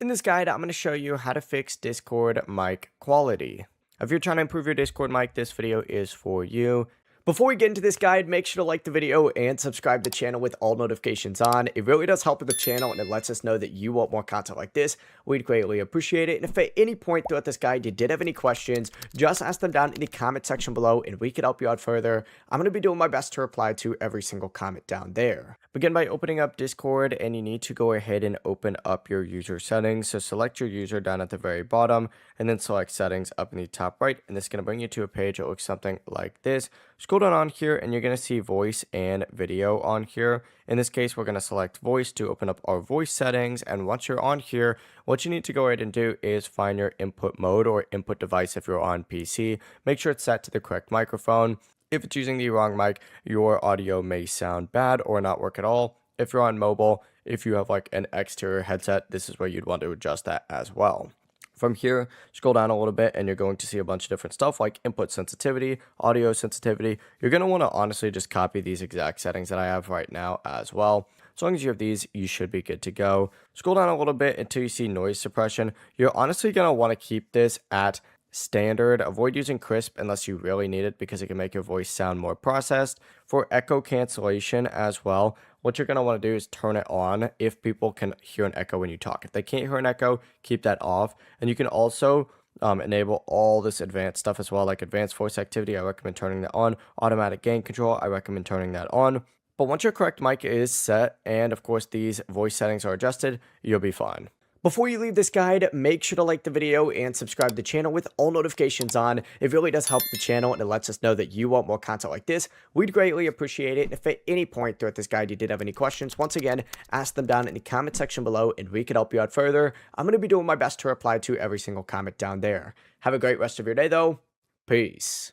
In this guide, I'm going to show you how to fix Discord mic quality. If you're trying to improve your Discord mic, this video is for you. Before we get into this guide, make sure to like the video and subscribe to the channel with all notifications on. It really does help with the channel and it lets us know that you want more content like this. We'd greatly appreciate it. And if at any point throughout this guide you did have any questions, just ask them down in the comment section below and we could help you out further. I'm going to be doing my best to reply to every single comment down there. Begin by opening up Discord, and you need to go ahead and open up your user settings. So select your user down at the very bottom and then select settings up in the top right, and this is going to bring you to a page that looks something like this. Scroll down on here and you're going to see voice and video on here. In this case, we're going to select voice to open up our voice settings, and once you're on here, what you need to go ahead and do is find your input mode or input device if you're on PC. Make sure it's set to the correct microphone. If it's using the wrong mic, your audio may sound bad or not work at all. If you're on mobile, if you have like an exterior headset, this is where you'd want to adjust that as well. From here, scroll down a little bit and you're going to see a bunch of different stuff like input sensitivity, audio sensitivity. You're going to want to honestly just copy these exact settings that I have right now as well. As long as you have these, you should be good to go. Scroll down a little bit until you see noise suppression. You're honestly going to want to keep this at standard. Avoid using crisp unless you really need it because it can make your voice sound more processed. For echo cancellation as well, what you're going to want to do is turn it on if people can hear an echo when you talk. If they can't hear an echo, keep that off. And you can also enable all this advanced stuff as well, like advanced voice activity. I recommend turning that on. Automatic gain control, I recommend turning that on. But once your correct mic is set and of course these voice settings are adjusted, you'll be fine. Before you leave this guide, make sure to like the video and subscribe to the channel with all notifications on. It really does help the channel and it lets us know that you want more content like this. We'd greatly appreciate it. And if at any point throughout this guide you did have any questions, once again, ask them down in the comment section below and we can help you out further. I'm going to be doing my best to reply to every single comment down there. Have a great rest of your day though. Peace.